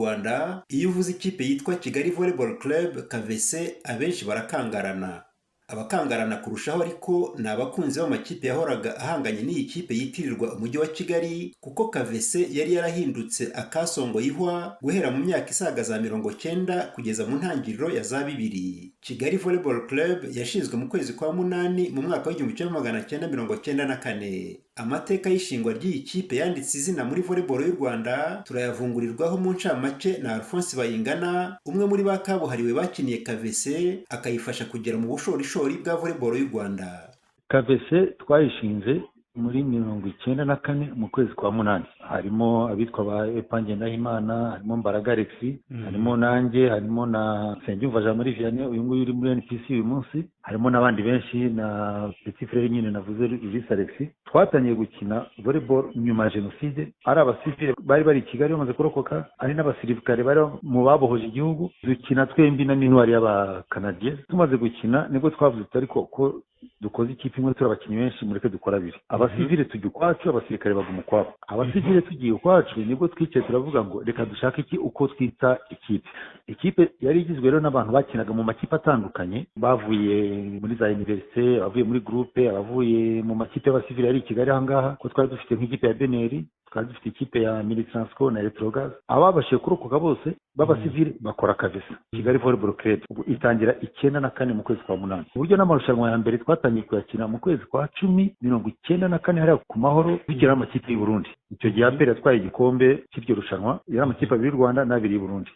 Rwanda iyo uvuze ikipe yitwa Kigali Volleyball Club KVC abenshi barakangarana. Abakangarana kurushaho ariko ni abakunzi b'amakipe yahoraga ahanganye n'iyi kipe yitirirwa umujyi wa Kigali kuko KVC yari yarahindutse akasongo yihwa guhera mu myaka isaga za 90 kugeza mu ntangiriro ya za 2000. Kigali Volleyball Club yashinzwe mu kwezi kwa munani mu mwaka w'1994. Amateka y'ishingwa ry'iyi kipe yanditse izina muri volleyball y'u Rwanda turayavungurirwaho mu ncamake na Alphonse Bayingana, umwe muri bakabuhariwe bakiniye KVC akayifasha kugera mu bushorishori bwa volleyball y'u Rwanda. KVC twayishinze muri 94 mu kwezi kwa munani. Harimo abitwa ba Epange Ndahimana, harimo Mbaraga Alexis, harimo nanjye, harimo na Nsengiyumva Jean Marie Vianney uyu nguyu uri muri NPC uyu munsi, harimo n'abandi benshi na petit frère nyine navuze Ivis Alexis. Twatangiye gukina volleyball nyuma ya jenoside, ari abasivile bari i Kigali bamaze kurokoka, ari n'abasirikare bari mu babohoje igihugu. Dukina twembi na n'intwari y'abakanadiye. Tumaze gukina nibwo twavuze ariko ko dukoze ikipe imwe turabakinnyi benshi mureke dukora abiri. Abasivile tujya ukwacu, abasirikare baguma ukwabo. Abasivile tugiye ukwacu nibwo twicaye turavuga ngo reka dushake iki uko twita ikipe. Ikipe yari igizwe rero n'abantu bakinaga mu makipe atandukanye, bavuye muri za université, abavuye muri groupe, abavuye mu makipe y'abasivile yari i Kigali ahangaha, ko twari dufite nk'ikipe ya Beneri, twari dufite ikipe ya Militansco na Electrogaz. Ababashije kurokoka bose b'abasivile bakora KVC Kigali Volleyball Club. Itangira 94 mu kwezi kwa munani. Uburyo n'amarushanwa ya mbere twatangiye kuyakina mu kwezi kwa 10 94 hariya ku Mahoro bikira amakipe y'u Burundi. Icyo gihe mbere yatwaye igikombe cy'iryo rushanwa yari amakipe y'u Rwanda n'abiri y'u Burundi.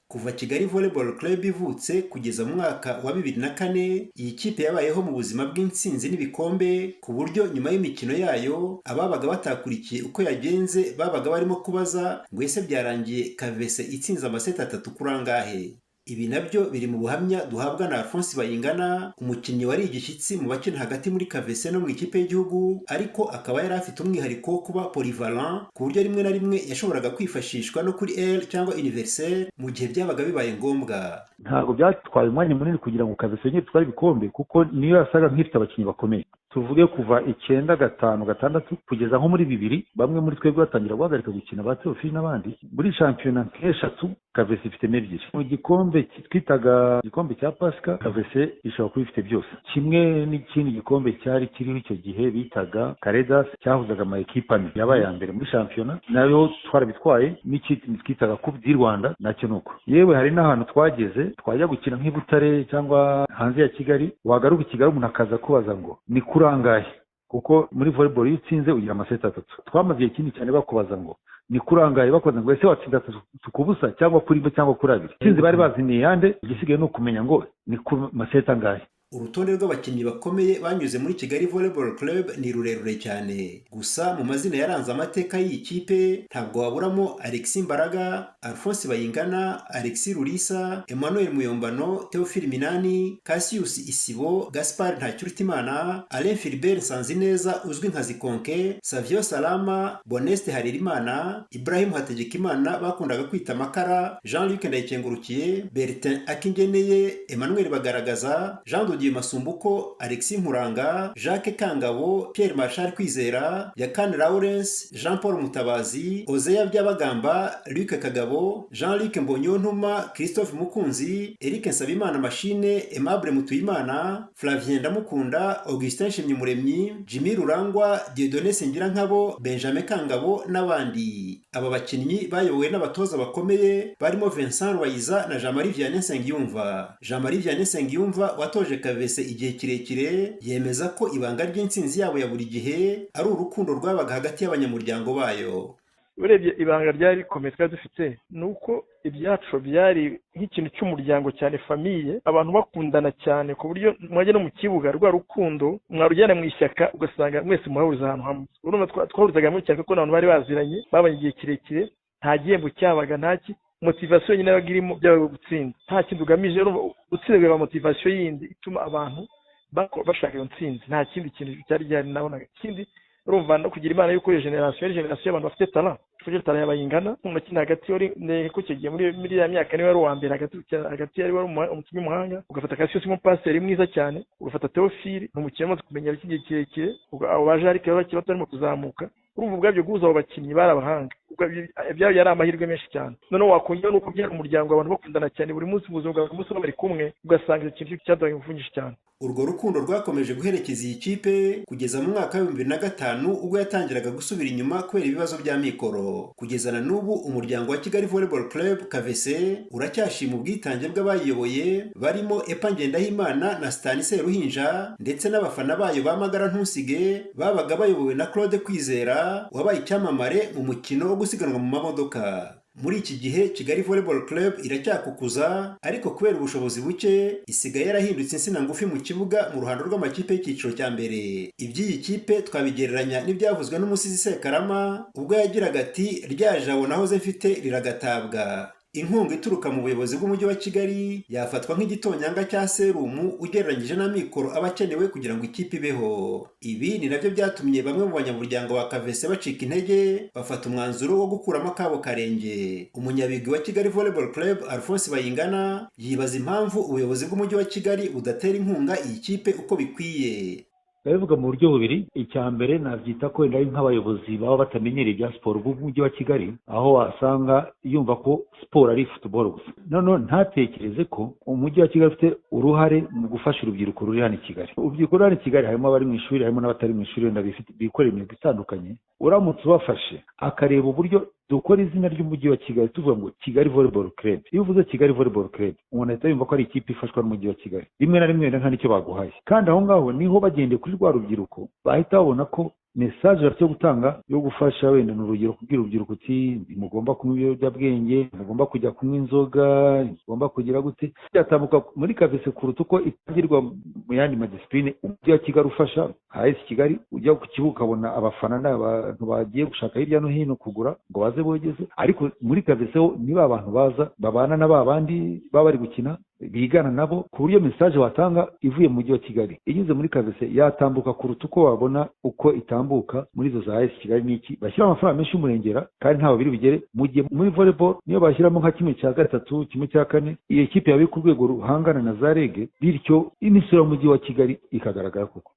Kuva Kigali Volleyball Club ivutse kugeza mu mwaka wa 2004, iyi kipe yabayeho mu buzima bw'intsinzi n'ibikombe ku buryo nyuma y'imikino yayo ababaga batakurikiye uko yagenze babaga barimo kubaza ngo ese byarangiye KVC itsinze amaseti 3 kuri angahe. Ibi nabyo biri mu buhamya duhabwa na Alphonse Bayingana, umukinnyi wari igishyitsi mu bakina hagati muri KVC no mu ikipe y'igihugu, ariko akaba yari afite umwihariko wo kuba polyvalent ku buryo rimwe na rimwe yashoboraga kwifashishwa no kuri L cyangwa Universel mu gihe byabaga bibaye ngombwa. Ntabwo byatwaye umwanya munini kugira ngo KVC nyine twari ibikombe kuko niyo yasaga nk'ifite abakinnyi bakomeye. Tuvuge kuva 95-96 kugeza nko muri 2000 bamwe muri twebwe batangira guhagarika gukina ba Theophile n'abandi. Muri championnat nk'eshatu KVC ifite ebyiri. Mu gikombe twitaga igikombe cya Pasika KVC ishobora kuba ifite byose. Kimwe n'ikindi gikombe cyari kiriho icyo gihe bitaga Caredas cyahuzaga ama ekipe ane yabaye ya mbere muri championnat, nayo twarabitwaye. N'ikindi twitaga Coupe du Rwanda nacyo nuko. Yewe hari n'ahantu twageze twajya gukina nk'Ibutare cyangwa hanze ya Kigali, wagaruka i Kigali umuntu akaza kubaza ngo ni kurangaye, kuko muri volleyball iyo utsinze ugira amaseti 3. Twamaze ikindi cyane bakubaza ngo ni kurangaye, bakoze ngo ese watsinda tukubusa cyangwa kuri bo cyangwa kuri abiri. Sinzi bari baziniye yande, igisigaye no kumenya ngo ni ku maseti angahe. Urutonde rw'abakinnyi bakomeye banyuze muri Kigali Volleyball Club ni rurerure cyane. Gusa mu mazina yaranze amateka y'iyi kipe ntabwo waburamo Alexis Mbaraga, Alphonse Bayingana, Alexis Rulisa, Emmanuel Muyombano, Theophile Minani, Cassius Isibo, Gaspard Ntakirutimana, Alain Philbert Nsanzineza uzwi nka Zikonke, Savio Salama, Boneste Haririmana, Ibrahim Hategekimana bakundaga kwita Makara, Jean-Luc Ndayikengurukiye, Bertin Akingeneye, Emmanuel Bagaragaza, Jean Dieu Masumbuko, Alexis Muranga, Jacques Kangabo, Pierre Marshal Kwizera, Yakane Lawrence, Jean Paul Mutabazi, Ozeya Byabagamba, Luc Kagabo, Jean-Luc Mbonyontuma, Christophe Mukunzi, Eric Nsabimana Machine, Aimable Mutuyimana, Flavien Ndamukunda, Augustin Shimyumuremyi, Jimmy Rurangwa, Dieudonné Sengirankabo, Benjamin Kangabo n'abandi. Aba bakinnyi bayobowe n'abatoza bakomeye barimo Vincent Rwayiza na Jean-Marie Vianney Nsengiyumva. Jean-Marie Vianney Nsengiyumva watoje KVC igihe kirekire yemeza ko ibanga ry'intsinzi yabo ya buri gihe ari urukundo rwabaga hagati y'abanyamuryango bayo. Urebye ibanga ryari rikomeye twari dufite nuko ibyacu byari nk'ikintu cy'umuryango cyane, famille, abantu bakundana cyane ku buryo mwajya no mu kibuga rwa rukundo mwarujyana mu ishyaka ugasanga mwese murahuriza ahantu hamwe. Urumva twahurizaga mu ishyaka kuko abantu bari baziranye babanye igihe kirekire, nta gihembo cyabaga, ntaki motivation nyine yabaga irimo byabaga gutsinda, nta kindi ugamije. Utsindwe ba motivation yindi ituma abantu bashaka iyo ntsinzi, nta kindi kintu cyari gihari nabonaga. Ikindi urumva no kugira imana yuko iyo generation y'abantu bafite talent, tuje talent y'abayingana umukina hagati yori ko kigiye muri ya myaka niwe wari uwa mbere hagati yari wari umukinnyi w'umuhanga, ugafata Cassius mu passer mwiza cyane, ugafata Theophile umukino amaze kumenyera ikigihe kirekire, abo baje ariko bakiri batarimo kuzamuka, urumva ubwabyo guhuza abo bakinnyi bari abahanga byaba yari amahirwe menshi cyane. Noneho wakongera nuko byari umuryango abantu bakundana cyane buri munsi ubuzima bwa buri munsi bari kumwe, ugasanga icyo kintu cyaduhaye ingufu nyinshi cyane. Urwo rukundo rwakomeje guherekeza iyi kipe kugeza mu mwaka wa 2005 ubwo yatangiraga gusubira inyuma kubera ibibazo bya mikoro. Kugeza na n'ubu umuryango wa Kigali Volleyball Club KVC uracyashima ubwitange bw'abayiyoboye barimo Epa Ngendahimana na Stanislas Ruhinja ndetse n'abafana bayo bamagara ntusige babaga bayobowe na Claude Kwizera wabaye icyamamare mu mukino wo gusiganwa mu mamodoka. Muri iki gihe Kigali Volleyball Club iracyakukuza ariko kubera ubushobozi buke isigaye yarahindutse insina ngufi mu kibuga mu ruhando rw'amakipe y'icyiciro cya mbere. Iby'iyi kipe twabigereranya n'ibyavuzwe n'umusizi Sekarama ubwo yagiraga ati rya jabo nahoze mfite riragatabwa. Inkunga ituruka mu buyobozi bw'umujyi wa Kigali yafatwa nk'igitonyanga cya serumu ugereranyije na mikoro abakenewe kugira ngo ikipe ibeho. Ibi ni nabyo byatumye bamwe mu banyamuryango ba KVC bacika intege bafata umwanzuro wo gukuramo akabo karenge. Umunyabigwi wa Kigali Volleyball Club Alphonse Bayingana yibaza impamvu ubuyobozi bw'umujyi wa Kigali budatera inkunga iyi kipe uko bikwiye. Bavuga mu buryo bubiri. Icya mbere nabyita ko wenda ari nk'abayobozi baba batamenyereye ibya siporo bw'umujyi wa Kigali, aho wasanga yumva ko siporo ari football gusa. None ntatekereze ko umujyi wa Kigali ufite uruhare mu gufasha urubyiruko ruri hano i Kigali. Urubyiruko ruri hano i Kigali harimo abari mu ishuri, harimo n'abatari mu ishuri wenda bikorera imyuga itandukanye. Uramutse ubafashe akareba uburyo dukora izina ry'umujyi wa Kigali tuvuga ngo Kigali Volleyball Club. Iyo uvuze Kigali Volleyball Club umuntu ahita yumva ko ari ikipe ifashwa n'umujyi wa Kigali. Rimwe na rimwe nta nicyo baguhaye. Kandi aho ngaho niho bagendeye kuri rwa rubyiruko bahita babona ko message bafite gutanga yo gufasha wenda n'urugero kubwira urubyiruko uti mugomba kunywa ibiyobyabwenge, mugomba kujya kunywa inzoga, mugomba kugira gute. Byatambuka muri KVC kuruta uko itangirwa mu yandi madisipline. Umujyi wa Kigali ufasha AS Kigali ujya ku kibuga ukabona abafana n'abantu bagiye gushaka hirya no hino kugura ngo baze bogeze, ariko muri KVC ho niba abantu baza babana na babandi baba bari gukina bigana nabo, ku buryo message watanga ivuye mu mujyi wa Kigali inyuze muri KVC yatambuka kuruta uko wabona uko itambuka muri zo za AS Kigali. Niki bashyira amafaranga menshi y'umurengera kandi ntaho biri bigere. Mu gihe muri volleyball niyo bashyiramo nka kimwe cya gatatu kimwe cya kane iyo ekipe yawe ku rwego ruhangana na za rege, bityo imisoro mu mujyi wa Kigali ikagaragara koko.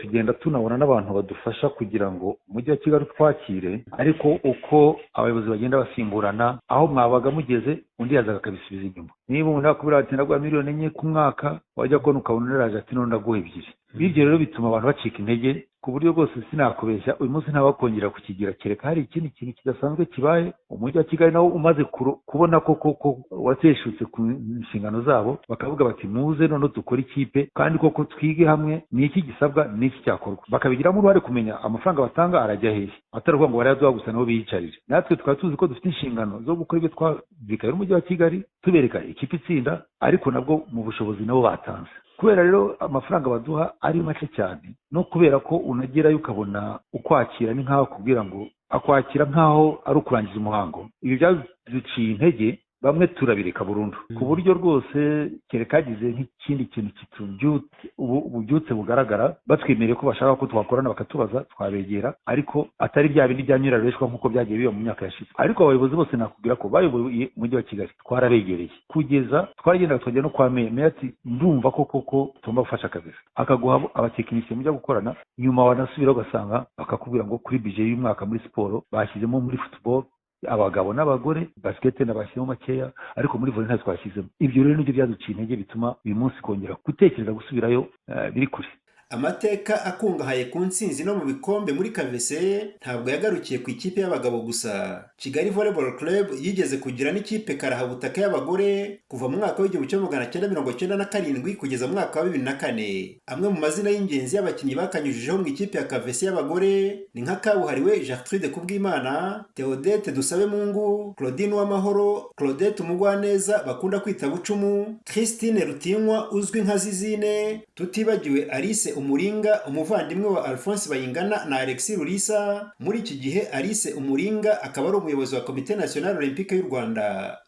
Tugenda tunabona n'abantu badufasha kugira ngo umujyi wa Kigali twakire, ariko uko abayobozi bagenda basimburana aho mwabaga mugeze undi yazaga akabisubiza inyuma. Niba umuntu akubwira ati ndagwa miliyoni 4 ku mwaka wajya kubona ukabona uraje ati none ndaguha 2. Ibyo rero bituma abantu bacika intege ku buryo bwose. Sinakubeshya uyu munsi ntabakongera kukigira, kereka hari ikindi kintu kidasanzwe kibaye. Umujyi wa Kigali nawo umaze kubona ko wateshutse ku inshingano zabo, bakavuga bati muze none dukora ikipe kandi koko twige hamwe ni iki gisabwa n'iki cyakorwa, bakabigiramo uruhare kumenya amafaranga batanga arajya hehe, ataravuga ngo barayaduha gusa nabo biyicarire. Natwe tukaba tuzi ko dufite inshingano zo gukora ibyo twabikaye n'umujyi wa Kigali tubereka ikipe itsinda, ariko nabwo mu bushobozi nabo batanze. Kubera rero amafaranga baduha ari make cyane, no kubera ko unagerayo ukabona ukwakira ni nkaho kubwira ngo akwakira nkaho ari ukurangiza umuhango. Ibi byaduciye intege, bamwe turabireka burundu, ku buryo rwose kereka hagize nk'ikindi kintu ububyutse bugaragara batwemereye ko bashaka ko twakorana bakatubaza twabegera, ariko atari bya bindi byanyurareshwa nk'uko byagiye biba mu myaka yashize. Ariko abayobozi bose nakubwira ko bayoboye umujyi wa Kigali twarabegereye, kugeza twagenda twajya no kwa meya ati ndumva ko koko tugomba gufasha KVC, akaguha abatekinisiye mujya gukorana, nyuma wanasubira ugasanga bakakubwira ngo kuri budget y'umwaka muri siporo bashyizemo muri football abagabo n'abagore, basket n'abashyimo makeya, ariko muri volley nta twashyizemo. Ibyo rero nibyo byaduciye intege bituma uyu munsi kongera gutekereza gusubirayo biri kure. Amateka akungahaye ku ntsinzi no mu bikombe muri KVC ntabwo yagarukiye ku ikipe y'abagabo gusa. Kigali Volleyball Club yigeze kugira n'ikipe karahabutaka y'abagore kuva mu mwaka w'1997 kugeza mu mwaka wa 2004. Amwe mu mazina y'ingenzi y'abakinnyi bakanyujijeho mu ikipe ya KVC y'abagore ni nka kabuhariwe Gertrude Kubwimana, Theodette Dusabemungu, Claudine Uwamahoro, Claudette Umugwaneza bakunda kwita Bucumu, Christine Rutinywa uzwi nka Zizine, tutibagiwe Alice Umuringa umuvandimwe wa Alphonse Bayingana na Alexis Rulisa. Muri iki gihe Alice Umuringa akaba ari umuyobozi wa Komite National Olympique y'u Rwanda.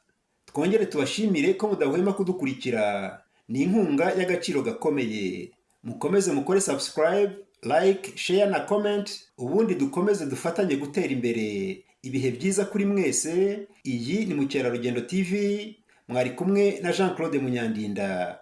Twongere tubashimire ko mudahwema kudukurikira, ni inkunga y'agaciro gakomeye. Mukomeze mukore subscribe, like, share na comment, ubundi dukomeze dufatanye gutera imbere. Ibihe byiza kuri mwese. Iyi ni Mukerarugendo TV, mwari kumwe na Jean Claude Munyandinda.